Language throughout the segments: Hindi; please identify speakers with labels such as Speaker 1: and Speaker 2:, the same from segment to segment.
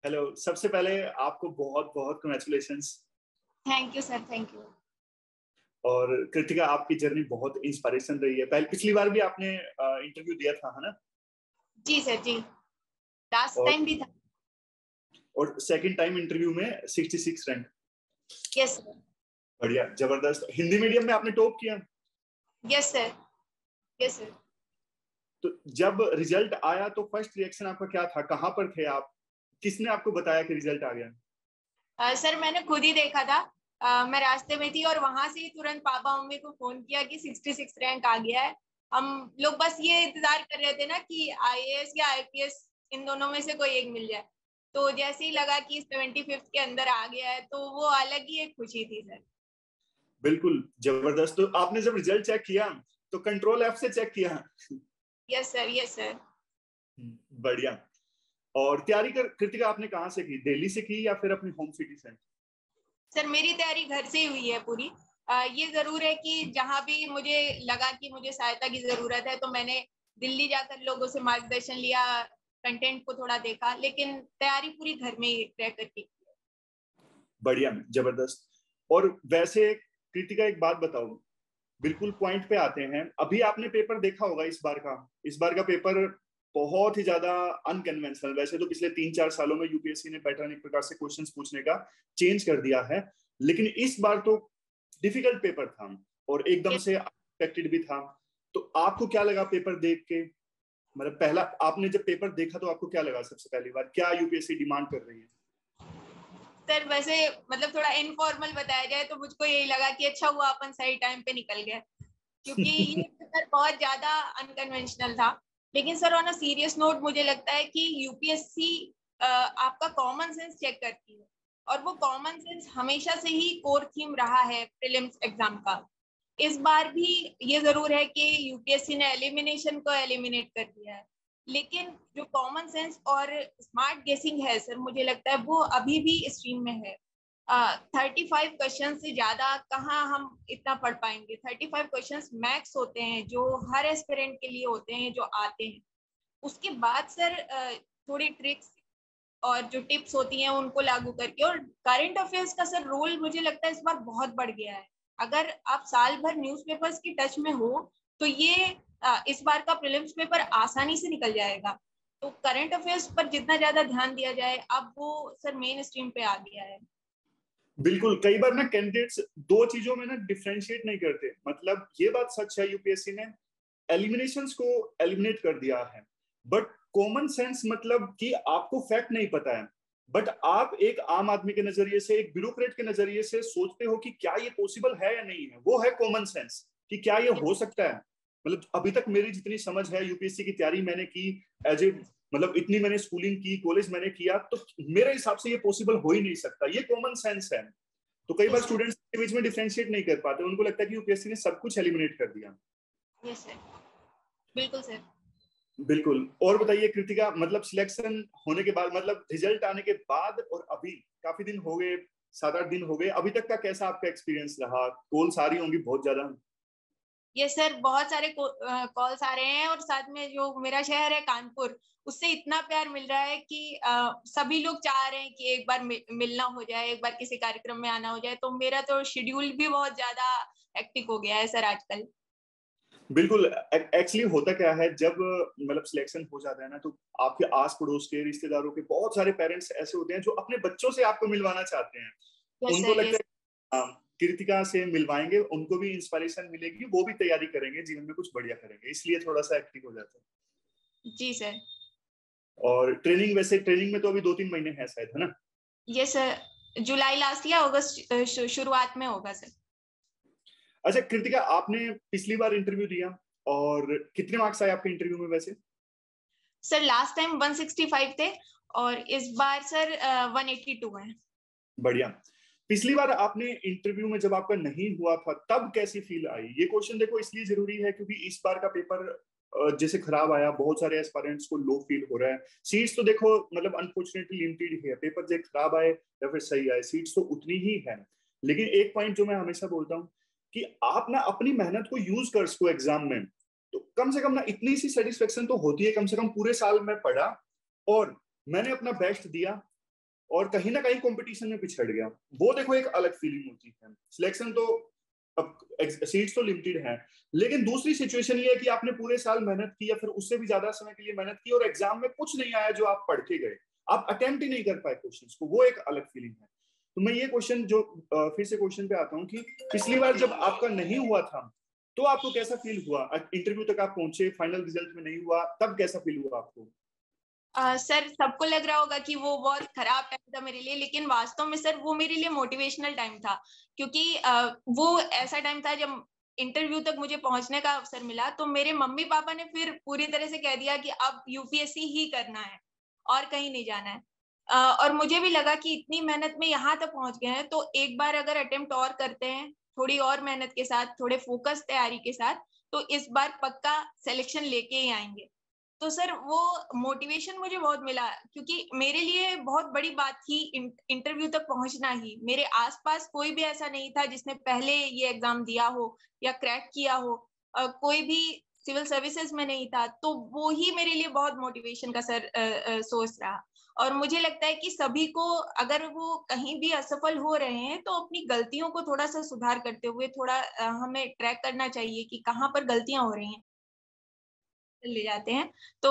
Speaker 1: हेलो, सबसे पहले आपको बहुत बहुत congratulations.
Speaker 2: Thank you sir, thank you.
Speaker 1: और कृतिका, आपकी जर्नी बहुत इंस्पिरेशन रही है। पहले पिछली बार भी आपने इंटरव्यू दिया था, है ना?
Speaker 2: जी सर जी, लास्ट
Speaker 1: और
Speaker 2: टाइम भी था।
Speaker 1: सेकंड टाइम इंटरव्यू में 66 रैंक।
Speaker 2: Yes sir.
Speaker 1: बढ़िया, जबरदस्त। हिंदी मीडियम में आपने टॉप किया।
Speaker 2: Yes sir. Yes sir.
Speaker 1: तो जब रिजल्ट आया तो फर्स्ट रिएक्शन आपका क्या था? कहाँ पर थे आप? किसने आपको बताया कि रिजल्ट आ गया?
Speaker 2: सर मैंने खुद ही देखा था। मैं रास्ते में थी और वहां से ही तुरंत पापा मम्मी को फोन किया कि 66 रैंक आ गया है। हम लोग बस ये इंतजार कर रहे थे ना कि आईएएस या आईपीएस इन दोनों में से कोई एक मिल जाए। तो जैसे ही लगा कि 75 के अंदर आ गया है तो वो अलग ही एक खुशी थी सर।
Speaker 1: बिल्कुल जबरदस्त। तो आपने जब रिजल्ट चेक किया तो कंट्रोल एफ से चेक किया?
Speaker 2: Yes sir, yes sir.
Speaker 1: बढ़िया। और तैयारी कर कृतिका आपने कहाँ से की? दिल्ली से की या फिर अपनी होम सिटी से?
Speaker 2: सर मेरी तैयारी घर से ही हुई है पूरी। ये जरूर है कि जहां भी मुझे लगा कि मुझे सहायता की जरूरत है तो मैंने दिल्ली जाकर लोगों से मार्गदर्शन लिया, कंटेंट को थोड़ा देखा, लेकिन तैयारी पूरी घर में ही रह करके।
Speaker 1: बढ़िया, जबरदस्त। और वैसे कृतिका, एक बात बताओ, बिल्कुल पॉइंट पे आते हैं। अभी आपने पेपर देखा होगा इस बार का पेपर बहुत ही ज्यादा अनकन्वेंशनल। वैसे तो पिछले 3-4 सालों में यूपीएससी ने पैटर्न एक प्रकार से क्वेश्चंस पूछने का चेंज कर दिया है, लेकिन इस बार तो डिफिकल्ट पेपर था और एकदम
Speaker 2: यस
Speaker 1: से अनएक्सपेक्टेड भी था। तो आपको क्या लगा पेपर देख के? मतलब पहला आपने जब पेपर देखा तो आपको क्या लगा? सबसे पहली बार क्या यूपीएससी डिमांड कर रही है?
Speaker 2: सर, वैसे मतलब थोड़ा इनफॉर्मल बताया जाए तो मुझको यही लगा कि अच्छा हुआ अपन सही टाइम पे निकल गए, क्योंकि ये पेपर बहुत ज्यादा अनकन्वेंशनल था। लेकिन sir on a serious note मुझे लगता है कि यूपीएससी आपका कॉमन सेंस चेक करती है, और वो कॉमन सेंस हमेशा से ही कोर थीम रहा है प्रीलिम्स एग्जाम का। इस बार भी ये जरूर है कि यूपीएससी ने एलिमिनेशन को एलिमिनेट कर दिया है, लेकिन जो कॉमन सेंस और स्मार्ट गेसिंग है सर, मुझे लगता है वो अभी भी स्ट्रीम में है। 35 क्वेश्चन से ज्यादा कहाँ हम इतना पढ़ पाएंगे। 35 क्वेश्चन मैक्स होते हैं जो हर एस्पिरेंट के लिए होते हैं जो आते हैं। उसके बाद सर थोड़ी ट्रिक्स और जो टिप्स होती हैं उनको लागू करके, और करंट अफेयर्स का सर रोल मुझे लगता है इस बार बहुत बढ़ गया है। अगर आप साल भर न्यूज़पेपर्स की टच में हो तो ये इस बार का प्रीलिम्स पेपर आसानी से निकल जाएगा। तो करंट अफेयर्स पर जितना ज्यादा ध्यान दिया जाए, अब वो सर मेन स्ट्रीम पे आ गया है।
Speaker 1: बिल्कुल। कई बार ना कैंडिडेट्स दो चीजों में ना डिफरेंशिएट नहीं करते। मतलब ये बात सच है, यूपीएससी ने एलिमिनेशंस को एलिमिनेट कर दिया है, बट कॉमन सेंस मतलब कि आपको फैक्ट नहीं पता है, बट आप एक आम आदमी के नजरिए से, एक ब्यूरोक्रेट के नजरिए से सोचते हो कि क्या ये पॉसिबल है या नहीं है। वो है कॉमन सेंस कि क्या ये हो सकता है। मतलब अभी तक मेरी जितनी समझ है, यूपीएससी की तैयारी मैंने की एज ए, मतलब इतनी मैंने स्कूलिंग की, कॉलेज मैंने किया, तो मेरे हिसाब से ये पॉसिबल हो ही नहीं सकता। ये कॉमन सेंस है। तो कई बार
Speaker 2: यस
Speaker 1: स्टूडेंट्स के बीच में डिफरेंशिएट नहीं कर पाते, उनको लगता है कि यूपीएससी ने सब कुछ एलिमिनेट कर दिया।
Speaker 2: यस सर, बिल्कुल सर।
Speaker 1: बिल्कुल। और बताइए कृतिका, मतलब सिलेक्शन होने के बाद, मतलब रिजल्ट आने के बाद और अभी काफी दिन हो गए, 7-8 दिन हो गए, अभी तक का कैसा आपका एक्सपीरियंस रहा? कॉल्स आ रही होंगी बहुत ज्यादा।
Speaker 2: ये सर बहुत सारे कॉल्स आ रहे हैं, और साथ में जो मेरा शहर है कानपुर, उससे इतना प्यार मिल रहा है कि सभी लोग चाह रहे हैं कि एक बार मिलना हो जाए, एक बार किसी कार्यक्रम में आना हो जाए। तो मेरा तो शेड्यूल भी बहुत ज्यादा हेक्टिक हो गया है सर आजकल।
Speaker 1: बिल्कुल। एक्चुअली होता क्या है, जब मतलब सिलेक्शन हो जाता है ना, तो आपके आस पड़ोस के रिश्तेदारों के बहुत सारे पेरेंट्स ऐसे होते हैं जो अपने बच्चों से आपको मिलवाना चाहते हैं।
Speaker 2: यस
Speaker 1: उनको
Speaker 2: सर,
Speaker 1: लगता
Speaker 2: यस।
Speaker 1: है कृतिका से मिलवाएंगे, उनको भी इंस्पिरेशन मिलेगी, वो भी तैयारी करेंगे, जीवन में कुछ बढ़िया करेंगे, इसलिए थोड़ा सा एक्टिव हो जाता है।
Speaker 2: जी सर।
Speaker 1: और ट्रेनिंग, वैसे ट्रेनिंग में तो अभी 2-3 महीने है शायद, है ना?
Speaker 2: ये सर जुलाई लास्ट या अगस्त शुरुआत में होगा सर।
Speaker 1: अच्छा कृतिका, आपने पिछली बार इंटरव्यू दिया और कितने मार्क्स आए आपके इंटरव्यू में वैसे?
Speaker 2: सर लास्ट टाइम 165 थे, और इस बार सर 182 है।
Speaker 1: बढ़िया। पिछली बार आपने इंटरव्यू में जब आपका नहीं हुआ था तब कैसी फील आई? ये क्वेश्चन देखो इसलिए जरूरी है क्योंकि इस बार का पेपर जैसे खराब आया, बहुत सारे एस्पायरेंट्स को लो फील हो रहा है। सीट्स तो देखो मतलब अनफॉर्चुनेटली लिमिटेड ही है, पेपर चाहे खराब आए या फिर सही आए, सीट्स तो उतनी ही है। लेकिन एक पॉइंट जो मैं हमेशा बोलता हूँ कि आप ना अपनी मेहनत को यूज कर सको एग्जाम में, तो कम से कम ना इतनी सी सेटिस्फेक्शन तो होती है, कम से कम पूरे साल में पढ़ा और मैंने अपना बेस्ट दिया, और कहीं ना कहीं कंपटीशन में पिछड़ गया, वो देखो एक अलग फीलिंग होती है। सिलेक्शन तो अब सीट्स तो लिमिटेड हैं, लेकिन दूसरी सिचुएशन ये है कि आपने पूरे साल मेहनत की या फिर उससे भी ज्यादा समय के लिए मेहनत की और एग्जाम में कुछ नहीं आया जो आप पढ़ के गए, आप अटेम्प्ट ही नहीं कर पाए क्वेश्चंस को, वो एक अलग फीलिंग है। तो मैं ये क्वेश्चन जो फिर से क्वेश्चन पे आता हूँ कि पिछली बार जब आपका नहीं हुआ था तो आपको कैसा फील हुआ? इंटरव्यू तक आप पहुंचे, फाइनल रिजल्ट में नहीं हुआ, तब कैसा फील हुआ आपको?
Speaker 2: सर सबको लग रहा होगा कि वो बहुत खराब टाइम था मेरे लिए, लेकिन वास्तव में सर वो मेरे लिए मोटिवेशनल टाइम था, क्योंकि वो ऐसा टाइम था जब इंटरव्यू तक मुझे पहुंचने का अवसर मिला, तो मेरे मम्मी पापा ने फिर पूरी तरह से कह दिया कि अब यूपीएससी ही करना है और कहीं नहीं जाना है। और मुझे भी लगा कि इतनी मेहनत में यहाँ तक पहुंच गए हैं, तो एक बार अगर अटेम्प्ट और करते हैं थोड़ी और मेहनत के साथ, थोड़े फोकस तैयारी के साथ, तो इस बार पक्का सिलेक्शन लेके ही आएंगे। तो सर वो मोटिवेशन मुझे बहुत मिला, क्योंकि मेरे लिए बहुत बड़ी बात थी इंटरव्यू तक पहुंचना ही। मेरे आसपास कोई भी ऐसा नहीं था जिसने पहले ये एग्जाम दिया हो या क्रैक किया हो, कोई भी सिविल सर्विसेज में नहीं था, तो वो ही मेरे लिए बहुत मोटिवेशन का सर सोर्स रहा। और मुझे लगता है कि सभी को, अगर वो कहीं भी असफल हो रहे हैं, तो अपनी गलतियों को थोड़ा सा सुधार करते हुए थोड़ा हमें ट्रैक करना चाहिए कि कहाँ पर गलतियां हो रही हैं, ले जाते हैं तो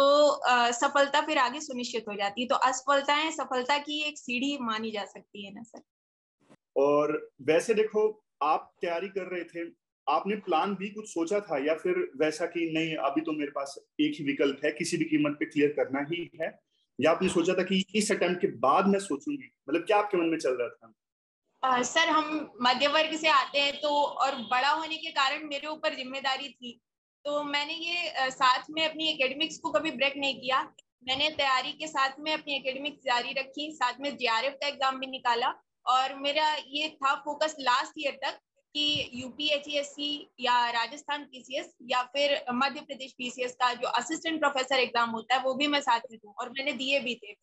Speaker 2: सफलता फिर आगे सुनिश्चित हो जाती है। तो असफलताएं सफलता की एक सीढ़ी मानी जा सकती है ना सर।
Speaker 1: और वैसे देखो, आप तैयारी कर रहे थे, आपने प्लान भी कुछ सोचा था या फिर वैसा कि नहीं अभी तो मेरे पास एक ही विकल्प है, किसी भी कीमत पे क्लियर करना ही है, या आपने सोचा था कि इस अटेम्प्ट के बाद मैं सोचूंगी? मतलब क्या आपके मन में चल रहा था?
Speaker 2: सर हम मध्य वर्ग से आते हैं, तो और बड़ा होने के कारण मेरे ऊपर जिम्मेदारी थी, तो मैंने ये साथ में अपनी एकेडमिक्स को कभी ब्रेक नहीं किया। मैंने तैयारी के साथ में अपनी एकेडमिक्स जारी रखी, साथ में जेआरएफ का एग्जाम भी निकाला, और मेरा ये था फोकस लास्ट ईयर तक कि यूपीएचईएससी या राजस्थान पीसीएस या फिर मध्य प्रदेश पीसीएस का जो असिस्टेंट प्रोफेसर एग्जाम होता है वो भी मैं साथ में दूं, और मैंने दिए भी थे।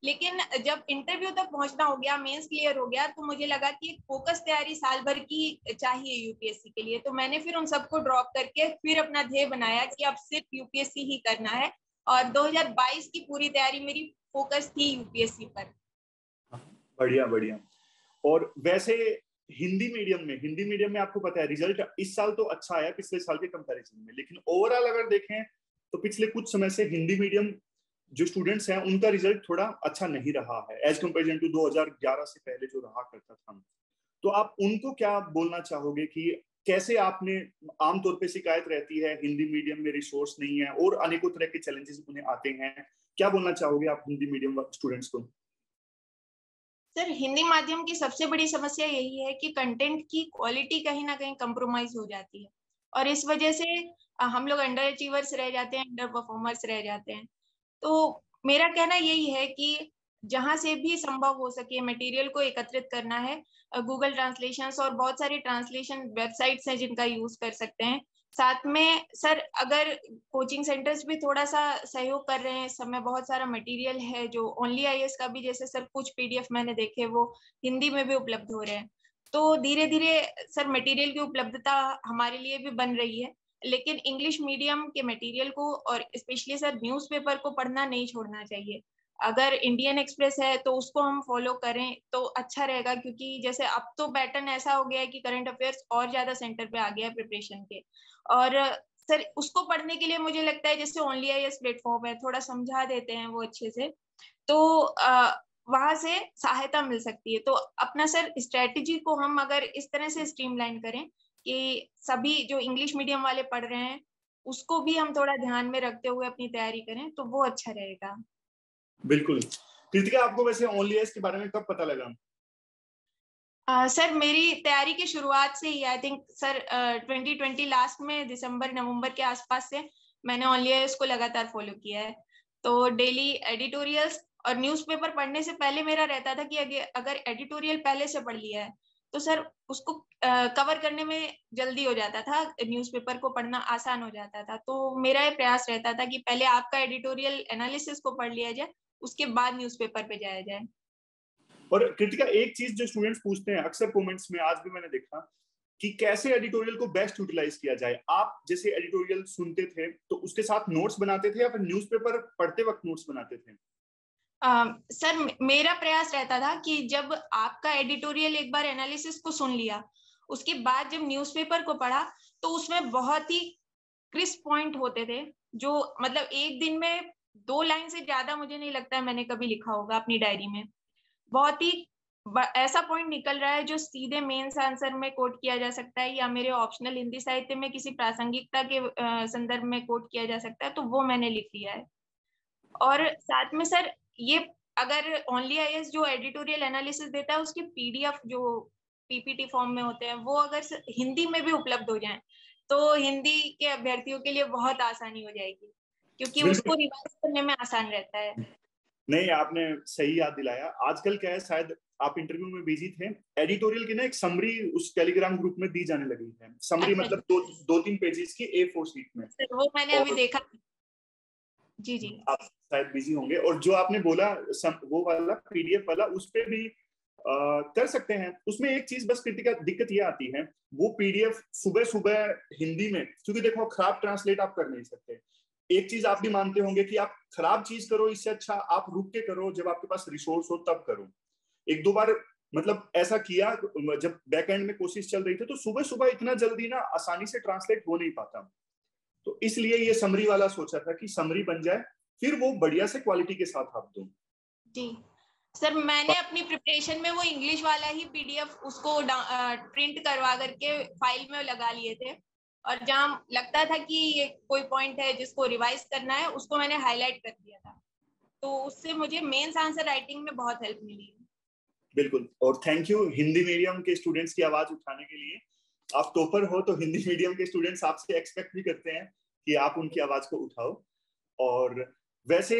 Speaker 2: लेकिन जब इंटरव्यू तक पहुंचना हो गया, मेंस क्लियर हो गया, तो मुझे लगा कि एक फोकस तैयारी साल भर की चाहिए यूपीएससी के लिए, तो मैंने फिर उन सबको ड्रॉप करके फिर अपना ध्येय बनाया कि अब सिर्फ यूपीएससी ही करना है, और 2022 की पूरी तैयारी मेरी फोकस थी यूपीएससी पर।
Speaker 1: बढ़िया बढ़िया। और वैसे हिंदी मीडियम में आपको पता है रिजल्ट इस साल तो अच्छा आया पिछले साल के कंपैरिजन में, लेकिन ओवरऑल अगर देखें तो पिछले कुछ समय से हिंदी मीडियम जो स्टूडेंट्स हैं उनका रिजल्ट थोड़ा अच्छा नहीं रहा है एज कंपेरिजन टू 2011 से पहले जो रहा करता था। तो आप उनको क्या बोलना चाहोगे कि कैसे आपने, आमतौर पे शिकायत रहती है हिंदी मीडियम में रिसोर्स नहीं है और अनेकों तरह के चैलेंजेस उन्हें आते हैं, क्या बोलना चाहोगे आप हिंदी मीडियम स्टूडेंट्स को?
Speaker 2: सर हिंदी माध्यम की सबसे बड़ी समस्या यही है कि कंटेंट की क्वालिटी कहीं ना कहीं कंप्रोमाइज हो जाती है, और इस वजह से हम लोग अंडर अचीवर्स रह जाते हैं, अंडर परफॉर्मर्स रह जाते हैं। तो मेरा कहना यही है कि जहां से भी संभव हो सके मटेरियल को एकत्रित करना है। गूगल ट्रांसलेशंस और बहुत सारी ट्रांसलेशन वेबसाइट्स हैं जिनका यूज कर सकते हैं। साथ में सर अगर कोचिंग सेंटर्स भी थोड़ा सा सहयोग कर रहे हैं, इस समय बहुत सारा मटेरियल है जो ओनली आईएएस का भी, जैसे सर कुछ पीडीएफ मैंने देखे वो हिंदी में भी उपलब्ध हो रहे हैं, तो धीरे धीरे सर मटेरियल की उपलब्धता हमारे लिए भी बन रही है। लेकिन इंग्लिश मीडियम के मटेरियल को और स्पेशली सर न्यूज़पेपर को पढ़ना नहीं छोड़ना चाहिए। अगर इंडियन एक्सप्रेस है तो उसको हम फॉलो करें तो अच्छा रहेगा, क्योंकि जैसे अब तो पैटर्न ऐसा हो गया है कि करंट अफेयर्स और ज्यादा सेंटर पे आ गया है प्रिपरेशन के। और सर उसको पढ़ने के लिए मुझे लगता है जैसे ओनली आईएएस प्लेटफॉर्म है, थोड़ा समझा देते हैं वो अच्छे से, तो वहां से सहायता मिल सकती है। तो अपना सर स्ट्रेटेजी को हम अगर इस तरह से स्ट्रीमलाइन करें कि सभी जो इंग्लिश मीडियम वाले पढ़ रहे हैं उसको भी हम थोड़ा ध्यान में रखते हुए अपनी तैयारी करें तो वो अच्छा रहेगा।
Speaker 1: बिल्कुल। कृतिका, आपको वैसे ओनली आईएएस के बारे में कब पता लगा?
Speaker 2: सर मेरी तैयारी की शुरुआत से ही, आई थिंक सर 2020 लास्ट में दिसंबर नवंबर के आसपास से मैंने ओनली आईएएस को लगातार फॉलो किया है। तो डेली एडिटोरियल्स और न्यूज़पेपर पढ़ने से पहले मेरा रहता था कि अगर एडिटोरियल पहले से पढ़ लिया है तो सर उसको कवर करने में जल्दी हो जाता था, न्यूज़पेपर को पढ़ना आसान हो जाता था। तो मेरा ये प्रयास रहता था कि पहले आपका एडिटोरियल एनालिसिस को पढ़ लिया जाए, उसके बाद न्यूज़पेपर पे जाया जाए।
Speaker 1: और कृतिका, एक चीज जो स्टूडेंट्स पूछते हैं अक्सर कमेंट्स में, आज भी मैंने देखा कि कैसे एडिटोरियल को बेस्ट यूटिलाइज किया जाए। आप जैसे एडिटोरियल सुनते थे तो उसके साथ नोट्स बनाते थे या फिर न्यूज़पेपर पढ़ते वक्त नोट्स बनाते थे?
Speaker 2: सर मेरा प्रयास रहता था कि जब आपका एडिटोरियल एक बार एनालिसिस को सुन लिया, उसके बाद जब न्यूज़पेपर को पढ़ा तो उसमें बहुत ही क्रिस्प पॉइंट होते थे, जो मतलब एक दिन में 2 लाइन से ज्यादा मुझे नहीं लगता है मैंने कभी लिखा होगा अपनी डायरी में। बहुत ही ऐसा पॉइंट निकल रहा है जो सीधे मेंस आंसर में कोट किया जा सकता है या मेरे ऑप्शनल हिंदी साहित्य में किसी प्रासंगिकता के संदर्भ में कोट किया जा सकता है, तो वो मैंने लिख लिया है। और साथ में सर ये अगर ओनली आईएएस जो एडिटोरियल एनालिसिस देता है उसके पीडीएफ जो पीपीटी फॉर्म में होते हैं वो अगर हिंदी में भी उपलब्ध हो जाएं तो हिंदी के अभ्यर्थियों के लिए बहुत आसानी हो जाएगी, क्योंकि उसको रिवाइज करने में आसान रहता है।
Speaker 1: नहीं, आपने सही याद दिलाया। आजकल क्या है, शायद आप इंटरव्यू में बिजी थे, एडिटोरियल की ना एक समरी उस टेलीग्राम ग्रुप में दी जाने लगी है। समरी
Speaker 2: अच्छा,
Speaker 1: मतलब दो तीन पेजेस की A4 शीट में।
Speaker 2: सर वो मैंने अभी देखा। जी जी।
Speaker 1: आप शायद बिजी होंगे, और जो आपने बोला वो वाला पीडीएफ वाला, उस पे भी कर सकते हैं। उसमें एक चीज बस दिक्कत ये आती है, वो पीडीएफ सुबह सुबह हिंदी में, क्योंकि देखो खराब ट्रांसलेट आप कर नहीं सकते। एक चीज आप भी मानते होंगे कि आप खराब चीज करो, इससे अच्छा आप रुक के करो, जब आपके पास रिसोर्स हो तब करो। एक दो बार मतलब ऐसा किया, जब बैक एंड में कोशिश चल रही थी, तो सुबह सुबह इतना जल्दी ना आसानी से ट्रांसलेट हो नहीं पाता। तो इसलिए ये समरी वाला सोचा था कि समरी बन जाए, फिर वो बढ़िया से क्वालिटी के साथ आप दो।
Speaker 2: जी सर, मैंने अपनी प्रिपरेशन में वो इंग्लिश वाला ही पीडीएफ उसको प्रिंट करवा करके फाइल में लगा लिए थे, और जहाँ लगता था कि ये कोई पॉइंट है जिसको रिवाइज करना है उसको मैंने हाईलाइट कर दिया था, तो उससे मुझे मेंस आंसर राइटिंग में बहुत हेल्प मिली।
Speaker 1: बिल्कुल, और थैंक यू हिंदी मीडियम के स्टूडेंट्स की आवाज उठाने के लिए। आप टॉपर हो तो हिंदी मीडियम के स्टूडेंट्स आपसे एक्सपेक्ट भी करते हैं कि आप उनकी आवाज को उठाओ। और वैसे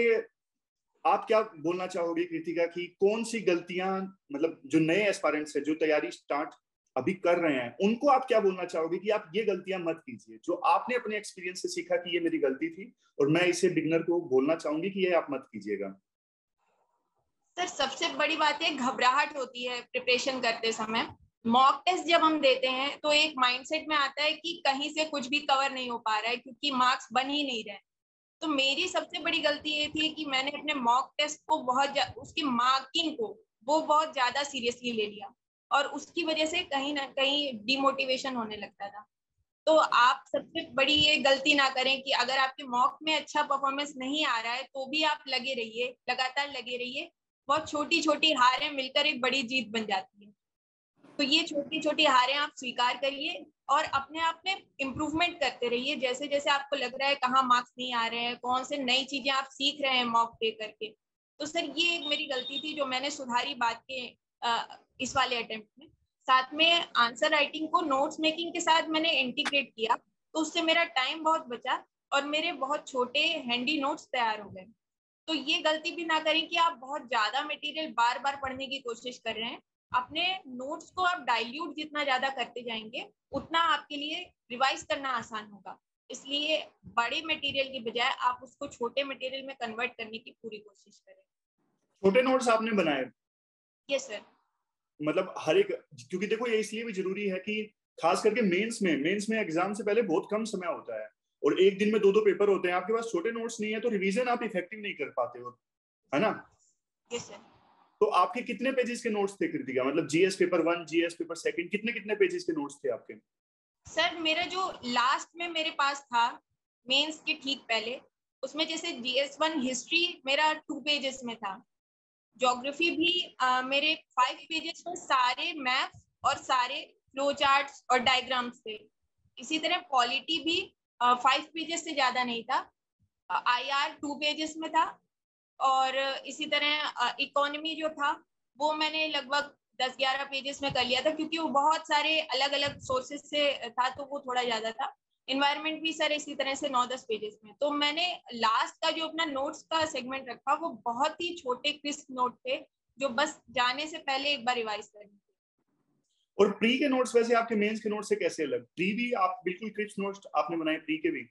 Speaker 1: आप क्या बोलना चाहोगे कृतिका की कौन सी गलतियां, मतलब जो नए एस्पायरेंट्स है जो तैयारी स्टार्ट अभी कर रहे हैं, उनको आप क्या बोलना चाहोगे कि आप ये गलतियां मत कीजिए, जो आपने अपने एक्सपीरियंस से सीखा कि ये मेरी गलती थी और मैं इसे बिगनर को बोलना चाहूंगी कि ये आप मत कीजिएगा?
Speaker 2: सर सबसे बड़ी बात है, घबराहट होती है प्रिपरेशन करते समय। मॉक टेस्ट जब हम देते हैं तो एक माइंडसेट में आता है कि कहीं से कुछ भी कवर नहीं हो पा रहा है क्योंकि मार्क्स बन ही नहीं रहे। तो मेरी सबसे बड़ी गलती ये थी कि मैंने अपने मॉक टेस्ट को उसकी मार्किंग को वो बहुत ज्यादा सीरियसली ले लिया, और उसकी वजह से कहीं ना कहीं डिमोटिवेशन होने लगता था। तो आप सबसे बड़ी ये गलती ना करें कि अगर आपके मॉक में अच्छा परफॉर्मेंस नहीं आ रहा है तो भी आप लगे रहिए, लगातार लगे रहिए। बहुत छोटी छोटी हारें मिलकर एक बड़ी जीत बन जाती है। तो ये छोटी छोटी हारें आप स्वीकार करिए और अपने आप में इम्प्रूवमेंट करते रहिए। जैसे जैसे आपको लग रहा है कहाँ मार्क्स नहीं आ रहे हैं, कौन से नई चीजें आप सीख रहे हैं मॉक दे करके। तो सर ये एक मेरी गलती थी जो मैंने सुधारी बाद के इस वाले अटेम्प्ट में। साथ में आंसर राइटिंग को नोट्स मेकिंग के साथ मैंने इंटीग्रेट किया, तो उससे मेरा टाइम बहुत बचा और मेरे बहुत छोटे हैंडी नोट्स तैयार हो गए। तो ये गलती भी ना करें कि आप बहुत ज्यादा मटेरियल बार बार पढ़ने की कोशिश कर रहे हैं। अपने नोट्स को आप डाइल्यूट जितना ज्यादा करते जाएंगे उतना आपके लिए रिवाइज करना आसान होगा। इसलिए बड़े मटेरियल की बजाय आप उसको छोटे मटेरियल में कन्वर्ट करने की पूरी कोशिश करें।
Speaker 1: छोटे नोट्स आपने बनाए?
Speaker 2: Yes sir.
Speaker 1: मतलब हर एक, क्योंकि देखो ये इसलिए भी जरूरी है कि खास करके मेंस में एग्जाम से पहले बहुत कम समय होता है और एक दिन में दो दो पेपर होते हैं, आपके पास छोटे नोट्स नहीं है तो रिवीजन आप इफेक्टिव नहीं कर पाते हो, है ना?
Speaker 2: Yes sir.
Speaker 1: तो आपके कितने पेजेस के नोट्स थे कृतिका? मतलब जीएस पेपर 1, जीएस पेपर 2, कितने कितने पेजेस के नोट्स थे आपके?
Speaker 2: सर मेरा जो लास्ट में मेरे पास था मेंस के ठीक पहले, उसमें जैसे GS1 हिस्ट्री मेरा 2 पेजेस में था। ज्योग्राफी भी मेरे 5 पेजेस में सारे मैप्स और सारे फ्लो चार्ट्स और डायग्राम्स थे। इसी तरह पॉलिटी भी 5 पेजेस से ज्यादा नहीं था। IR 2 पेजेस में था। और इसी तरह इकोनॉमी जो था वो मैंने लगभग 10-11 पेजेस में कर लिया था, क्योंकि वो बहुत सारे अलग अलग सोर्सेज से था तो वो थोड़ा ज्यादा था। इन्वायरमेंट भी सर इसी तरह से 9-10 पेजेस में। तो मैंने लास्ट का जो अपना नोट्स का सेगमेंट रखा वो बहुत ही छोटे क्रिस्प नोट थे जो बस जाने से पहले एक बार रिवाइज करनी थी।
Speaker 1: और प्री के नोट्स वैसे आपके मेंस के नोट्स से कैसे अलग? प्री भी आप बिल्कुल क्रिस्प नोट्स आपने बनाए प्री के भी?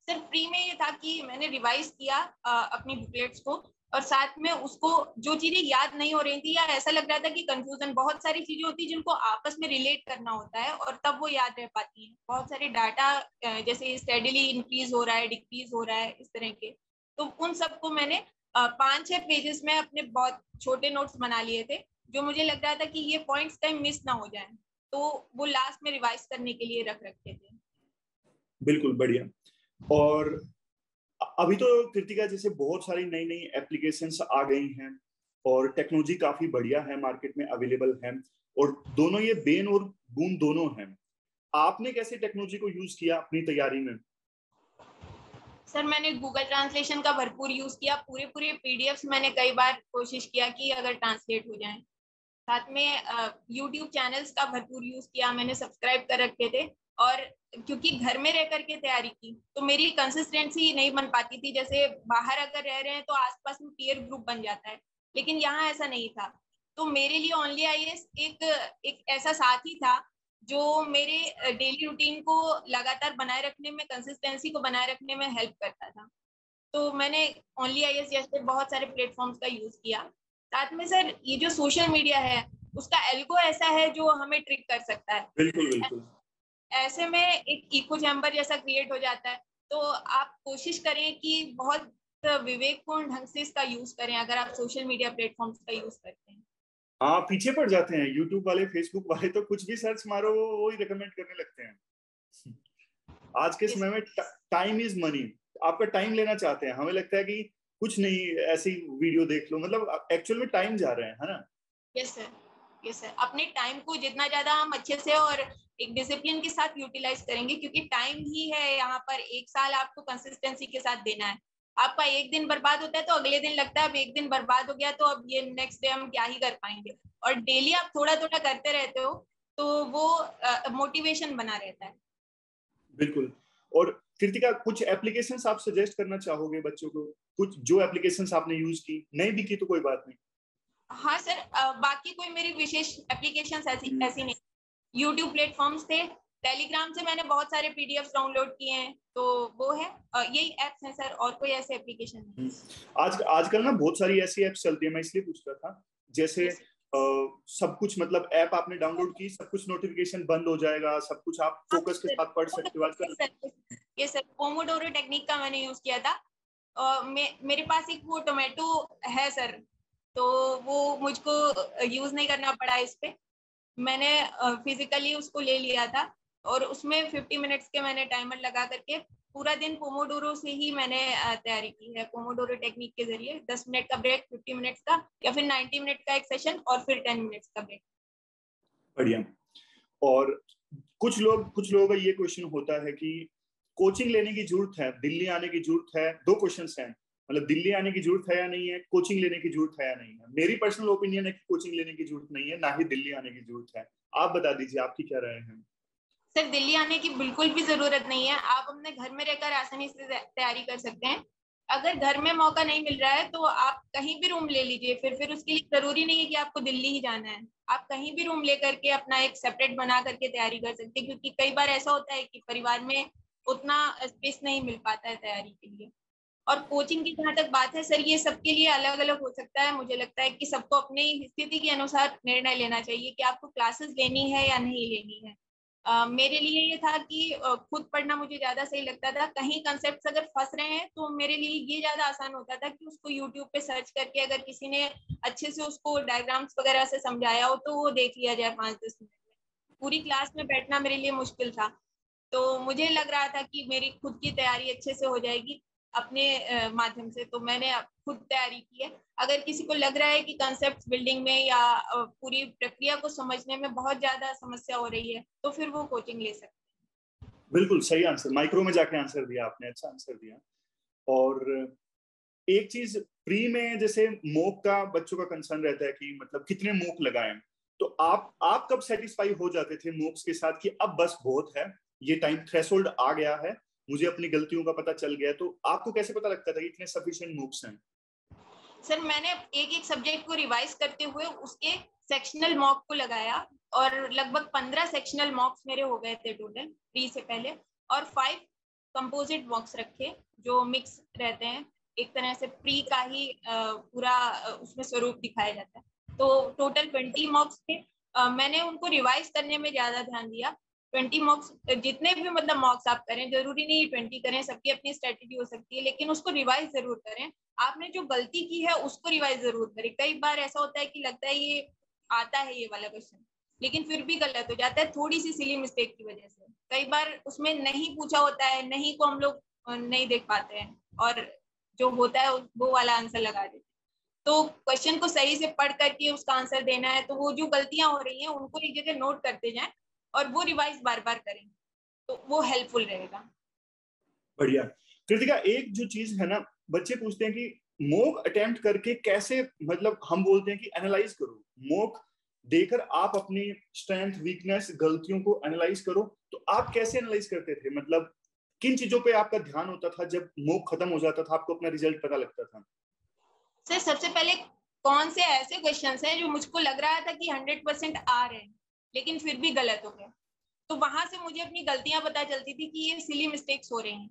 Speaker 2: सर प्री में ये था कि मैंने रिवाइज किया अपनी बुकलेट्स को, और साथ में उसको जो चीजें याद नहीं हो रही थी या ऐसा लग रहा था कि कंफ्यूजन, बहुत सारी चीजें होती है जिनको आपस में रिलेट करना होता है और तब वो याद रह पाती है। बहुत सारे डाटा जैसे स्टेडीली इंक्रीज हो रहा है, डिक्रीज हो रहा है, इस तरह के, तो उन सबको मैंने 5-6 पेजेस में अपने बहुत छोटे नोट्स बना लिए थे, जो मुझे लग रहा था कि ये पॉइंट्स कहीं मिस ना हो जाए, तो वो लास्ट में रिवाइज करने के लिए रख रखे थे।
Speaker 1: बिल्कुल बढ़िया। और अभी तो कृतिका जैसे बहुत सारी नई नई एप्लीकेशंस आ गई हैं और टेक्नोलॉजी काफी बढ़िया है, मार्केट में अवेलेबल है, और दोनों ये बेन और बून दोनों हैं। आपने कैसे टेक्नोलॉजी को यूज किया अपनी तैयारी में?
Speaker 2: सर मैंने गूगल ट्रांसलेशन का भरपूर यूज किया, पूरे पूरे पीडीएफ्स मैंने कई बार कोशिश किया कि अगर ट्रांसलेट हो जाए। साथ में यूट्यूब चैनल्स का भरपूर यूज किया, मैंने सब्सक्राइब कर रखे थे। और क्योंकि घर में रह करके तैयारी की तो मेरी कंसिस्टेंसी नहीं बन पाती थी, जैसे बाहर अगर रह रहे हैं तो आसपास में पीयर ग्रुप बन जाता है, लेकिन यहाँ ऐसा नहीं था। तो मेरे लिए ओनली आईएएस एक ऐसा साथी था जो मेरे डेली रूटीन को लगातार बनाए रखने में, कंसिस्टेंसी को बनाए रखने में हेल्प करता था। तो मैंने ओनली आईएएस जैसे बहुत सारे प्लेटफॉर्म्स का यूज किया। साथ में सर ये जो सोशल मीडिया है उसका एल्गो ऐसा है जो हमें ट्रिक कर सकता है।
Speaker 1: बिल्कुल बिल्कुल।
Speaker 2: ऐसे में एक इको चैम्बर जैसा क्रिएट हो जाता है। तो आप कोशिश करें कि बहुत विवेकपूर्ण ढंग से इसका यूज करें अगर आप सोशल मीडिया प्लेटफॉर्म्स का यूज करते हैं।
Speaker 1: हाँ, पीछे पड़ जाते हैं यूट्यूब वाले, फेसबुक वाले तो कुछ भी सर्च मारो वो ही रिकमेंड करने लगते हैं। आज के समय में टाइम इज मनी, आपका टाइम लेना चाहते हैं। हमें लगता है कि कुछ नहीं, ऐसी वीडियो देख लो, मतलब एक्चुअल में टाइम जा रहे हैं, है ना?
Speaker 2: Yes sir, yes sir. अपने टाइम को जितना ज्यादा हम अच्छे से और एक डिसिप्लिन के साथ यूटिलाइज करेंगे, क्योंकि टाइम ही है यहाँ पर, 1 साल आपको कंसिस्टेंसी के साथ देना है। आपका एक दिन बर्बाद होता है तो अगले दिन लगता है अब एक दिन बर्बाद हो गया तो अब ये नेक्स्ट डे हम क्या ही कर पाएंगे। और डेली आप थोड़ा थोड़ा करते रहते हो तो वो मोटिवेशन बना रहता है।
Speaker 1: बिल्कुल। और कृतिका, कुछ एप्लीकेशंस आप सजेस्ट करना चाहोगे बच्चों को? कुछ जो एप्लीकेशंस आपने यूज की, नहीं भी की तो कोई बात नहीं।
Speaker 2: हाँ सर, बाकी कोई मेरी विशेष एप्लीकेशंस ऐसी नहीं। यूट्यूब प्लेटफॉर्म्स थे, टेलीग्राम से मैंने बहुत सारे पीडीएफ डाउनलोड किए हैं, तो वो है। यही एप्स हैं सर, और कोई ऐसे एप्लीकेशन नहीं।
Speaker 1: आजकल ना बहुत सारी ऐसी एप्स चलती है, मैं इसलिए पूछ रहा था। जैसे
Speaker 2: Yes,
Speaker 1: सब कुछ, मतलब ऐप आपने डाउनलोड की, सब कुछ नोटिफिकेशन बंद हो जाएगा, सब कुछ आप
Speaker 2: हाँ
Speaker 1: फोकस के
Speaker 2: सर,
Speaker 1: साथ पढ़ सकते हो आजकल।
Speaker 2: ये सर पोमोडोरो टेक्निक का मैंने यूज किया था। मेरे पास एक वो टोमेटो है सर, तो वो मुझको यूज नहीं करना पड़ा इस पे। मैंने फिजिकली उसको ले लिया था और उसमें 50 मिनट्स के मैंने टाइमर लगा करके पूरा दिन पोमोडोरो से ही मैंने तैयारी की है। पोमोडोरो टेक्निक के जरिए 10 मिनट का ब्रेक, 50 मिनट्स का, या फिर 90 मिनट का एक सेशन और फिर 10 मिनट्स का ब्रेक।
Speaker 1: बढ़िया। और कुछ लोगों का ये क्वेश्चन होता है कि कोचिंग लेने की जरूरत है, दिल्ली आने की जरूरत है। दो क्वेश्चंस हैं, मतलब दिल्ली आने की जरूरत है या नहीं है, कोचिंग लेने की जरूरत है या नहीं है। मेरी पर्सनल ओपिनियन है कि कोचिंग लेने की जरूरत नहीं है, ना ही दिल्ली आने की जरूरत है। आप बता दीजिए, आपकी क्या राय है?
Speaker 2: सर दिल्ली आने की बिल्कुल भी जरूरत नहीं है, आप अपने घर में रहकर आसानी से तैयारी कर सकते हैं। अगर घर में मौका नहीं मिल रहा है तो आप कहीं भी रूम ले लीजिए, फिर उसके लिए जरूरी नहीं है कि आपको दिल्ली ही जाना है। आप कहीं भी रूम ले करके अपना एक सेपरेट बना करके तैयारी कर सकते हैं, क्योंकि कई बार ऐसा होता है कि परिवार में उतना स्पेस नहीं मिल पाता है तैयारी के लिए। और कोचिंग की जहाँ तक बात है सर, ये सबके लिए अलग अलग हो सकता है। मुझे लगता है कि सबको अपनी स्थिति के अनुसार निर्णय लेना चाहिए कि आपको क्लासेस लेनी है या नहीं लेनी है। मेरे लिए ये था कि खुद पढ़ना मुझे ज्यादा सही लगता था। कहीं कंसेप्ट अगर फंस रहे हैं तो मेरे लिए ये ज्यादा आसान होता था कि उसको यूट्यूब पे सर्च करके अगर किसी ने अच्छे से उसको डायग्राम्स वगैरह से समझाया हो तो वो देख लिया जाए 5-10 मिनट में। पूरी क्लास में बैठना मेरे लिए मुश्किल था, तो मुझे लग रहा था कि मेरी खुद की तैयारी अच्छे से हो जाएगी अपने माध्यम से, तो मैंने खुद तैयारी की है। अगर किसी को लग रहा है कि कंसेप्ट बिल्डिंग में या पूरी प्रक्रिया को समझने में बहुत ज्यादा समस्या हो रही है तो फिर वो कोचिंग ले सकते
Speaker 1: बिल्कुल सही आंसर, माइक्रो में जाके आंसर दिया आपने, अच्छा आंसर दिया। और एक चीज, प्री में जैसे मोक का बच्चों का कंसर्न रहता है कि मतलब कितने मोक लगाएं, तो आप कब सेटिस्फाई हो जाते थे मोक्स के साथ कि अब बस बहुत है, ये टाइम थ्रेशोल्ड आ गया है, मुझे अपनी गलतियों का पता चल गया? तो आपको कैसे पता लगता था कि इतने सफिशिएंट मोक्स हैं?
Speaker 2: हैं। सर मैंने एक एक सब्जेक्ट को रिवाइज करते हुए उसके सेक्शनल मॉक को लगाया, और लगभग 15 सेक्शनल मॉक्स मेरे हो गए थे टोटल प्री से पहले, और 5 कंपोजिट मॉक्स रखे जो मिक्स रहते हैं। एक तरह से प्री का ही पूरा उसमें स्वरूप दिखाया जाता है। तो टोटल 20 मॉक्स थे। मैंने उनको रिवाइज करने में ज्यादा ध्यान दिया। 20 मॉक्स, जितने भी मतलब मॉक्स आप करें, जरूरी नहीं 20 करें, सबकी अपनी स्ट्रेटेजी हो सकती है, लेकिन उसको रिवाइज जरूर करें। आपने जो गलती की है उसको रिवाइज जरूर करें। कई बार ऐसा होता है कि लगता है ये आता है ये वाला क्वेश्चन, लेकिन फिर भी गलत हो जाता है थोड़ी सी सिली मिस्टेक की वजह से। कई बार उसमें नहीं पूछा होता है, नहीं को हम लोग नहीं देख पाते हैं और जो होता है वो वाला आंसर लगा देते हैं। तो क्वेश्चन को सही से पढ़ करके उसका आंसर देना है। तो वो जो गलतियां हो रही हैं उनको एक जगह नोट करते जाएं और वो रिवाइज बार बार करें, तो वो हेल्पफुल रहेगा।
Speaker 1: बढ़िया। कृतिका, एक जो चीज है ना, बच्चे पूछते हैं कि मॉक अटेम्प्ट करके कैसे, मतलब हम बोलते हैं कि एनालाइज करो। मॉक देकर आप अपनी स्ट्रेंथ, वीकनेस, गलतियों को एनालाइज करो। तो आप कैसे एनालाइज करते थे? मतलब किन चीजों पे आपका ध्यान होता था जब मॉक खत्म हो जाता था, आपको अपना रिजल्ट पता लगता था?
Speaker 2: सर सबसे पहले कौन से ऐसे क्वेश्चंस हैं जो मुझको लग रहा था कि 100% आ रहे हैं लेकिन फिर भी गलत हो गए, तो वहां से मुझे अपनी गलतियां पता चलती थी कि ये सिली मिस्टेक्स हो रहे हैं।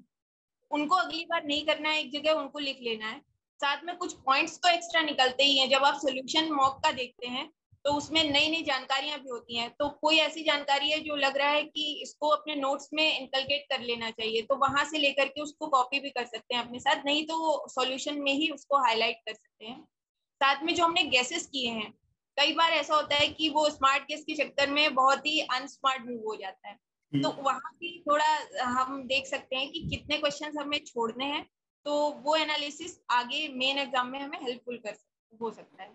Speaker 2: उनको अगली बार नहीं करना है, एक जगह उनको लिख लेना है। साथ में कुछ पॉइंट्स तो एक्स्ट्रा निकलते ही हैं। जब आप सोल्यूशन मॉक का देखते हैं तो उसमें नई नई जानकारियां भी होती हैं। तो कोई ऐसी जानकारी है जो लग रहा है कि इसको अपने नोट्स में इनकलकेट कर लेना चाहिए, तो वहां से लेकर के उसको कॉपी भी कर सकते हैं अपने साथ, नहीं तो सॉल्यूशन में ही उसको हाईलाइट कर सकते हैं। साथ में जो हमने गेसेस किए हैं, कई बार ऐसा होता है कि वो स्मार्ट गेस के चक्कर में बहुत ही अनस्मार्ट मूव हो जाता है। तो वहां भी थोड़ा हम देख सकते हैं कि कितने क्वेश्चंस हमें छोड़ने हैं, तो वो एनालिसिस आगे मेन एग्जाम में हमें हेल्पफुल हो सकता है।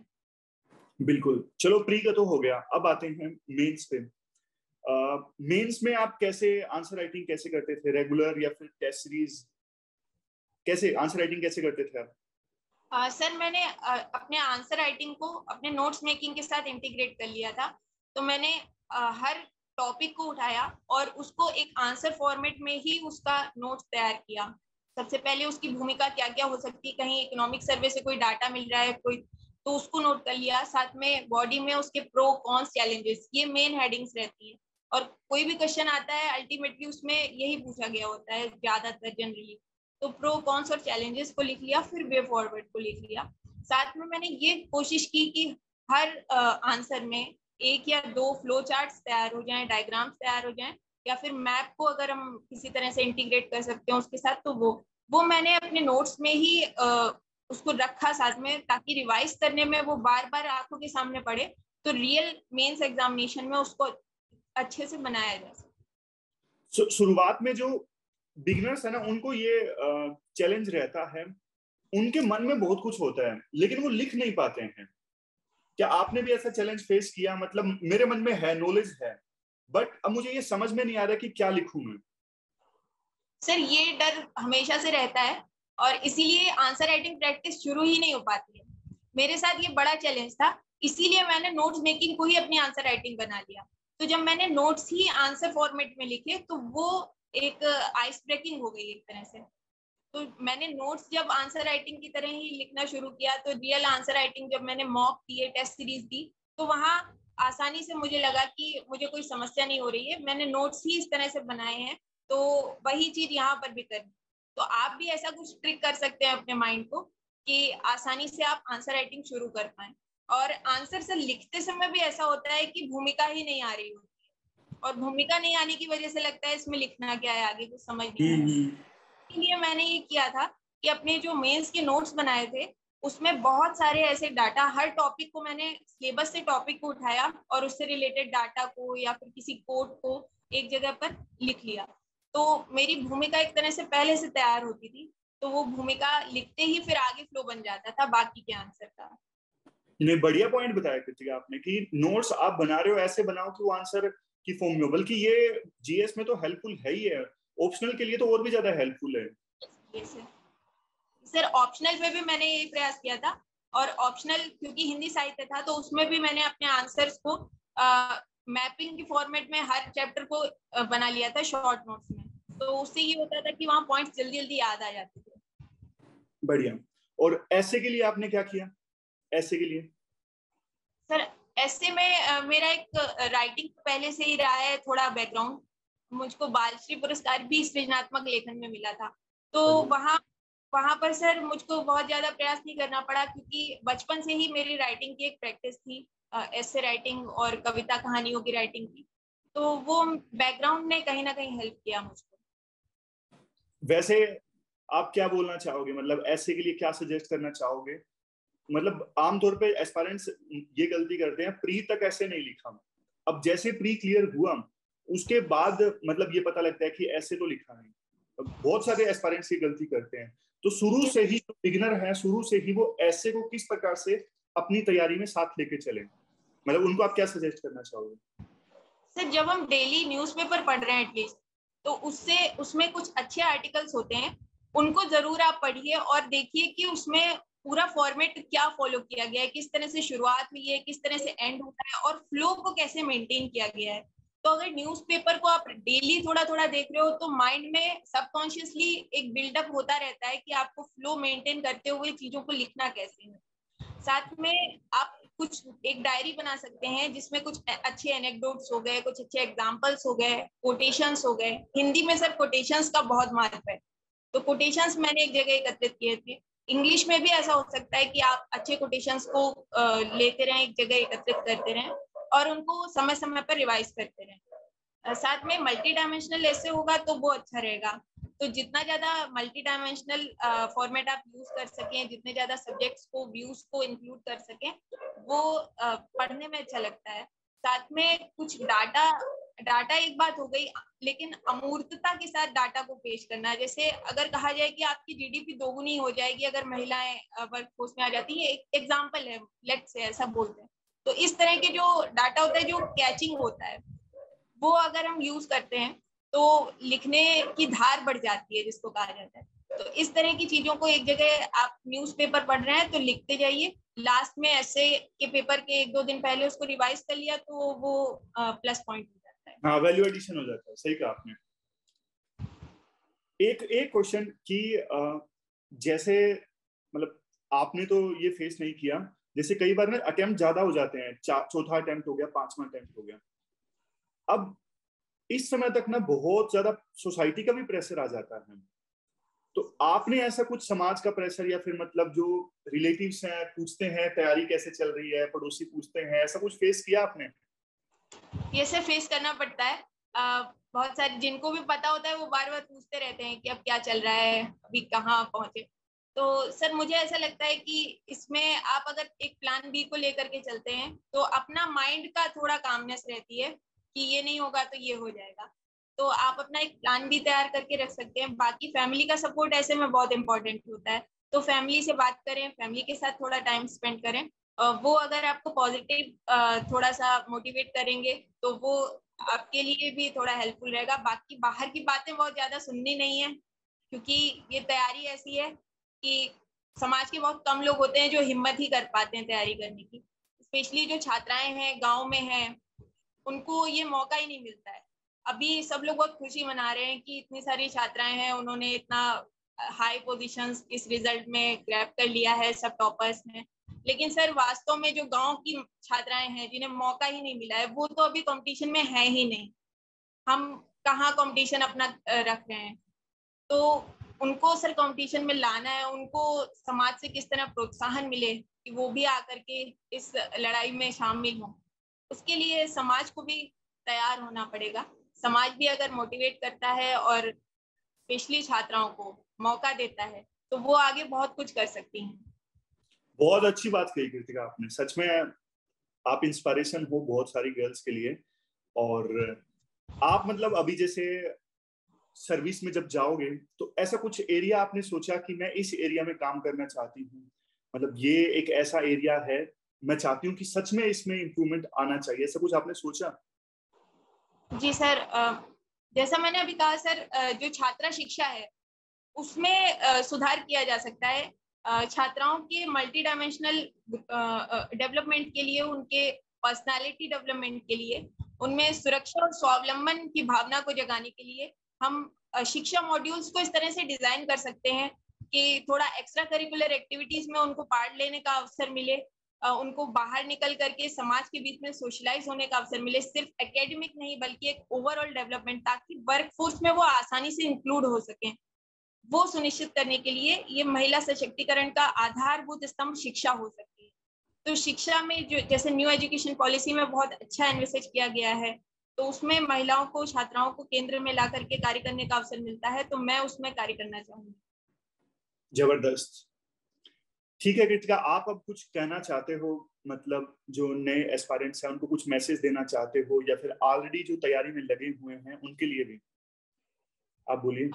Speaker 1: बिल्कुल। चलो, प्री का तो हो गया, अब आते हैं मेंस पे। मेंस में आप कैसे आंसर राइटिंग कैसे करते थे? रेगुलर या फिर टेस्ट सीरीज? कैसे आंसर राइटिंग कैसे करते थे आप?
Speaker 2: सर मैंने अपने आंसर राइटिंग को अपने नोट्स मेकिंग के साथ इंटीग्रेट कर लिया था। तो मैंने हर टॉपिक को उठाया और उसको एक आंसर फॉर्मेट में ही उसका नोट्स तैयार किया। सबसे पहले उसकी भूमिका क्या क्या हो सकती है, कहीं इकोनॉमिक सर्वे से कोई डाटा मिल रहा है कोई, तो उसको नोट कर लिया। साथ में बॉडी में उसके प्रो कॉन्स चैलेंजेस, ये मेन हेडिंग्स रहती है। और कोई भी क्वेश्चन आता है अल्टीमेटली उसमें यही पूछा गया होता है ज्यादातर जनरली। तो प्रो कॉन्स और चैलेंजेस को लिख लिया, फिर वे फॉरवर्ड को लिख लिया। साथ में मैंने ये कोशिश की कि हर आंसर में एक या दो फ्लो चार्ट्स तैयार हो जाएं, डायग्राम्स तैयार हो जाएं, या फिर मैप को अगर हम किसी तरह से इंटीग्रेट कर सकते हैं उसके साथ, तो वो मैंने अपने नोट्स में ही उसको रखा साथ में, ताकि रिवाइज करने में वो बार बार आंखों के सामने पड़े, तो रियल मेंस एग्जामिनेशन में उसको अच्छे से बनाया जा सके।
Speaker 1: शुरुआत में जो बिगिनर्स है ना, उनको ये चैलेंज रहता है। उनके मन में बहुत कुछ होता है लेकिन वो लिख नहीं पाते हैं। क्या आपने भी ऐसा चैलेंज फेस किया? मतलब मेरे मन में है, नॉलेज है, बट अब मुझे ये समझ में नहीं आ रहा कि क्या लिखूं मैं।
Speaker 2: सर ये डर हमेशा से रहता है और इसीलिए आंसर राइटिंग प्रैक्टिस शुरू ही नहीं हो पाती है। मेरे साथ ये बड़ा चैलेंज था, इसीलिए मैंने नोट्स मेकिंग को ही अपनी आंसर राइटिंग बना लिया। तो जब मैंने नोट्स ही आंसर फॉर्मेट में लिखे तो वो एक आइस ब्रेकिंग हो गई एक तरह से। तो मैंने नोट्स जब आंसर राइटिंग की तरह ही लिखना शुरू किया, तो रियल आंसर राइटिंग जब मैंने मॉक दिए, टेस्ट सीरीज दी, तो वहाँ आसानी से मुझे लगा कि मुझे कोई समस्या नहीं हो रही है, मैंने नोट्स ही इस तरह से बनाए हैं। तो वही चीज यहाँ पर भी करनी। तो आप भी ऐसा कुछ ट्रिक कर सकते हैं अपने माइंड को कि आसानी से आप आंसर राइटिंग शुरू कर पाए। और आंसर से लिखते समय भी ऐसा होता है कि भूमिका ही नहीं आ रही होती है, और भूमिका नहीं आने की वजह से लगता है इसमें लिखना क्या है, आगे कुछ समझ नहीं आ रहा है। इसलिए मैंने ये किया था कि अपने जो मेंस के नोट्स बनाए थे उसमें बहुत सारे ऐसे डाटा, हर टॉपिक को मैंने सिलेबस से टॉपिक को उठाया और उससे रिलेटेड डाटा को या फिर किसी कोड को एक जगह पर लिख लिया। तो मेरी भूमिका एक तरह से पहले से तैयार होती थी, तो वो भूमिका लिखते ही फिर आगे फ्लो बन जाता था बाकी के आंसर का।
Speaker 1: ने बढ़िया पॉइंट बताया कृतिका आपने कि नोट्स आप बना रहे हो ऐसे बनाओ कि वो आंसर की फॉर्म में हो। बल्कि ये जीएस में तो हेल्पफुल है ही है, ऑप्शनल के लिए तो और भी ज्यादा हेल्पफुल है।
Speaker 2: ये सर ऑप्शनल पे भी मैंने यही प्रयास किया था। और ऑप्शनल क्योंकि हिंदी साहित्य था तो उसमें भी मैंने अपने आंसर्स को मैपिंग की फॉर्मेट में हर चैप्टर को बना लिया था शॉर्ट नोट्स में। तो उससे ये होता था कि वहाँ पॉइंट्स जल्दी जल्दी याद आ जाते थे।
Speaker 1: बढ़िया। और ऐसे के लिए आपने क्या किया? ऐसे के लिए
Speaker 2: सर ऐसे में मेरा एक राइटिंग पहले से ही रहा है थोड़ा बैकग्राउंड। मुझको बालश्री पुरस्कार भी सृजनात्मक लेखन में मिला था। तो वहाँ वहां पर सर मुझको बहुत ज्यादा प्रयास नहीं करना पड़ा, क्योंकि बचपन से ही मेरी राइटिंग की एक प्रैक्टिस थी, ऐसे राइटिंग और कविता कहानियों की राइटिंग की। तो वो बैकग्राउंड ने कहीं ना कहीं हेल्प किया मुझको।
Speaker 1: वैसे आप क्या बोलना चाहोगे, मतलब ऐसे के लिए क्या सजेस्ट करना चाहोगे? मतलब आमतौर पे एस्पायरेंट्स ये गलती करते हैं, प्री तक ऐसे नहीं लिखा, अब जैसे प्री क्लियर हुआ उसके बाद मतलब ये पता लगता है कि ऐसे तो लिखा नहीं। बहुत सारे एस्पायरेंट्स ये गलती करते हैं। तो शुरू से ही जो बिगिनर है, शुरू से ही वो ऐसे को किस प्रकार से अपनी तैयारी में साथ लेके चले, मतलब उनको आप क्या सजेस्ट करना चाहोगे?
Speaker 2: सर जब हम डेली न्यूज़पेपर पढ़ रहे हैं एटलीस्ट, तो उससे उसमें कुछ अच्छे आर्टिकल्स होते हैं, उनको जरूर आप पढ़िए और देखिए कि उसमें पूरा फॉर्मेट क्या फॉलो किया गया है, किस तरह से शुरुआत हुई है, किस तरह से एंड होता है और फ्लो को कैसे मेंटेन किया गया है। तो अगर न्यूज़पेपर को आप डेली थोड़ा थोड़ा देख रहे हो तो माइंड में सबकॉन्शियसली एक बिल्डअप होता रहता है कि आपको फ्लो मेंटेन करते हुए चीजों को लिखना कैसे है। साथ में आप कुछ एक डायरी बना सकते हैं जिसमें कुछ अच्छे एनेक्डोट्स हो गए, कुछ अच्छे एग्जांपल्स हो गए, कोटेशंस हो गए। हिंदी में सर कोटेशंस का बहुत महत्व है, तो कोटेशंस मैंने एक जगह एकत्रित किए थे। इंग्लिश में भी ऐसा हो सकता है कि आप अच्छे कोटेशंस को लेते रहें, एक जगह एकत्रित करते रहें और उनको समय समय पर रिवाइज करते रहें। साथ में मल्टी डायमेंशनल ऐसे होगा तो वो अच्छा रहेगा। तो जितना ज्यादा मल्टी डायमेंशनल फॉर्मेट आप यूज कर सकें, जितने ज्यादा सब्जेक्ट्स को, व्यूज को इंक्लूड कर सकें, वो पढ़ने में अच्छा लगता है। साथ में कुछ डाटा एक बात हो गई, लेकिन अमूर्तता के साथ डाटा को पेश करना। जैसे अगर कहा जाए कि आपकी जीडीपी दोगुनी हो जाएगी अगर महिलाएं वर्कफोर्स में आ जाती है, एक एग्जांपल है, लेट्स से ऐसा बोलते हैं, तो इस तरह के जो डाटा होता है, जो कैचिंग होता है, वो अगर हम यूज करते हैं तो लिखने की धार बढ़ जाती है, जिसको कहा जाता है। तो इस तरह की चीजों को एक जगह आप न्यूज़पेपर पढ़ रहे हैं तो लिखते जाइए, लास्ट में ऐसे के पेपर के 1-2 दिन पहले उसको रिवाइज कर लिया तो वो प्लस पॉइंट हो जाता है।
Speaker 1: हाँ, वैल्यू एडिशन हो जाता है, सही कहा आपने। एक एक क्वेश्चन कि जैसे मतलब आपने तो ये फेस नहीं किया, जैसे कई बार ना अटेम्प्ट ज्यादा हो जाते हैं, चौथा अटेम्प्ट हो गया, पांचवा अटेम्प्ट हो गया, अब इस समय तक ना बहुत ज्यादा सोसाइटी का भी प्रेशर आ जाता है। तो आपने ऐसा कुछ समाज का प्रेशर या फिर मतलब जो रिलेटिव्स हैं पूछते हैं तैयारी कैसे चल रही है, पड़ोसी पूछते हैं, ऐसा कुछ फेस किया आपने?
Speaker 2: ये सब फेस करना पड़ता है। बहुत सारे जिनको भी पता होता है वो बार बार पूछते रहते हैं कि अब क्या चल रहा है, अभी कहाँ पहुंचे। तो सर मुझे ऐसा लगता है कि इसमें आप अगर एक प्लान बी को लेकर के चलते हैं तो अपना माइंड का थोड़ा कामनेस रहती है कि ये नहीं होगा तो ये हो जाएगा। तो आप अपना एक प्लान बी तैयार करके रख सकते हैं। बाकी फैमिली का सपोर्ट ऐसे में बहुत इंपॉर्टेंट होता है, तो फैमिली से बात करें, फैमिली के साथ थोड़ा टाइम स्पेंड करें। वो अगर आपको पॉजिटिव थोड़ा सा मोटिवेट करेंगे तो वो आपके लिए भी थोड़ा हेल्पफुल रहेगा। बाकी बाहर की बातें बहुत ज्यादा सुननी नहीं है, क्योंकि ये तैयारी ऐसी है कि समाज के बहुत कम लोग होते हैं जो हिम्मत ही कर पाते हैं तैयारी करने की। स्पेशली जो छात्राएं हैं, गांव में हैं, उनको ये मौका ही नहीं मिलता है। अभी सब लोग बहुत खुशी मना रहे हैं कि इतनी सारी छात्राएं हैं, उन्होंने इतना हाई पोजीशंस इस रिजल्ट में ग्रैब कर लिया है, सब टॉपर्स हैं। लेकिन सर वास्तव में जो गांव की छात्राएं हैं जिन्हें मौका ही नहीं मिला है, वो तो अभी कंपटीशन में है ही नहीं। हम कहाँ कंपटीशन अपना रख रहे हैं। तो उनको सर कंपटीशन में लाना है, उनको समाज से किस तरह प्रोत्साहन मिले कि वो भी आकर के इस लड़ाई में शामिल हों। उसके लिए समाज को भी तैयार होना पड़ेगा। समाज भी अगर मोटिवेट करता है और स्पेशली छात्राओं को मौका देता है तो वो आगे बहुत कुछ कर सकती हैं।
Speaker 1: बहुत अच्छी बात कही कृतिका आपने, सच में आप इंस्पिरेशन हो बहुत सारी गर्ल्स के लिए। और आप मतलब अभी जैसे सर्विस में जब जाओगे तो ऐसा कुछ एरिया आपने सोचा कि मैं इस एरिया में काम करना चाहती हूँ, मतलब ये एक ऐसा एरिया है मैं चाहती हूँ कि सच में इसमें इम्प्रूवमेंट आना चाहिए, ऐसा कुछ आपने सोचा?
Speaker 2: जी सर, जैसा मैंने अभी कहा सर, जो छात्रा शिक्षा है उसमें सुधार किया जा सकता है। छात्राओं के मल्टी डायमेंशनल डेवलपमेंट के लिए, उनके पर्सनालिटी डेवलपमेंट के लिए, उनमें सुरक्षा और स्वावलंबन की भावना को जगाने के लिए हम शिक्षा मॉड्यूल्स को इस तरह से डिजाइन कर सकते हैं कि थोड़ा एक्स्ट्रा करिकुलर एक्टिविटीज में उनको पार्ट लेने का अवसर मिले, उनको बाहर निकल करके समाज के बीच में सोशलाइज होने का अवसर मिले, सिर्फ एकेडमिक नहीं बल्कि एक ओवरऑल डेवलपमेंट, ताकि वर्कफोर्स में वो आसानी से इंक्लूड हो सके। वो सुनिश्चित करने के लिए ये महिला सशक्तिकरण का आधारभूत स्तंभ शिक्षा हो सकती है। तो शिक्षा में जो जैसे न्यू एजुकेशन पॉलिसी में बहुत अच्छा एनविसेज किया गया है तो उसमें महिलाओं को, छात्राओं को केंद्र में ला करके कार्य करने का अवसर मिलता है, तो मैं उसमें कार्य करना चाहूंगी।
Speaker 1: जबरदस्त। ठीक है कृतिका, आप अब कुछ कहना चाहते हो, मतलब जो नए एस्पायरेंट्स हैं उनको कुछ मैसेज देना चाहते हो, या फिर ऑलरेडी जो तैयारी में लगे हुए हैं उनके लिए भी? आप बोलिए।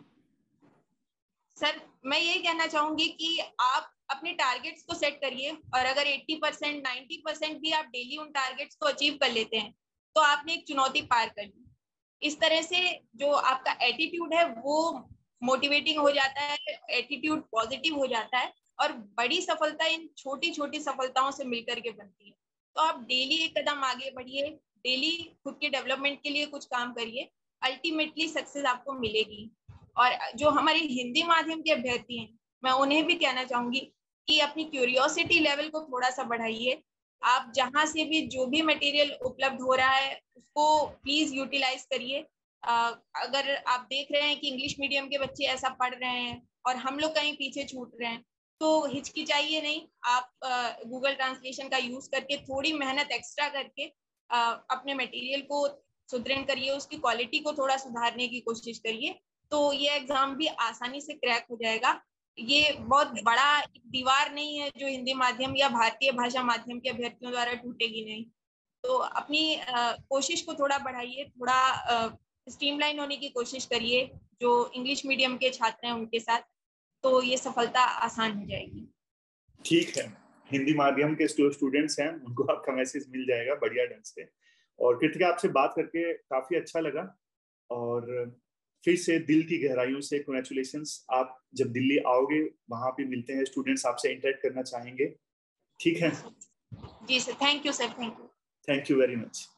Speaker 2: सर मैं यही कहना चाहूंगी कि आप अपने टारगेट्स को सेट करिए, और अगर 80% 90% भी आप डेली उन टारगेट्स को अचीव कर लेते हैं तो आपने एक चुनौती पार कर ली। इस तरह से जो आपका एटीट्यूड है वो मोटिवेटिंग हो जाता है, एटीट्यूड पॉजिटिव हो जाता है, और बड़ी सफलता इन छोटी छोटी सफलताओं से मिलकर के बनती है। तो आप डेली एक कदम आगे बढ़िए, डेली खुद के डेवलपमेंट के लिए कुछ काम करिए, अल्टीमेटली सक्सेस आपको मिलेगी। और जो हमारे हिंदी माध्यम के अभ्यर्थी हैं, मैं उन्हें भी कहना चाहूंगी कि अपनी क्यूरियोसिटी लेवल को थोड़ा सा बढ़ाइए। आप जहां से भी जो भी मटेरियल उपलब्ध हो रहा है उसको प्लीज यूटिलाइज करिए। अगर आप देख रहे हैं कि इंग्लिश मीडियम के बच्चे ऐसा पढ़ रहे हैं और हम लोग कहीं पीछे छूट रहे हैं, तो हिचकिचाइए नहीं। आप गूगल ट्रांसलेशन का यूज करके थोड़ी मेहनत एक्स्ट्रा करके अपने मटेरियल को सुदृढ़ करिए, उसकी क्वालिटी को थोड़ा सुधारने की कोशिश करिए, तो ये एग्जाम भी आसानी से क्रैक हो जाएगा। ये बहुत बड़ा दीवार नहीं है जो हिंदी माध्यम या भारतीय भाषा माध्यम के अभ्यर्थियों द्वारा टूटेगी नहीं। तो अपनी कोशिश को थोड़ा बढ़ाइए, थोड़ा स्ट्रीमलाइन होने की कोशिश करिए जो इंग्लिश मीडियम के छात्र हैं उनके साथ, तो ये सफलता आसान हो जाएगी।
Speaker 1: ठीक है, हिंदी माध्यम के स्टूडेंट्स हैं उनको आपका मैसेज मिल जाएगा बढ़िया ढंग से। और कृतिका, आपसे बात करके काफी अच्छा लगा, और फिर से दिल की गहराइयों से कांग्रेचुलेशंस। आप जब दिल्ली आओगे वहां पे मिलते हैं, स्टूडेंट्स आपसे इंटरेक्ट करना चाहेंगे। ठीक है?
Speaker 2: जी sir, thank you sir, thank you.
Speaker 1: Thank you very much.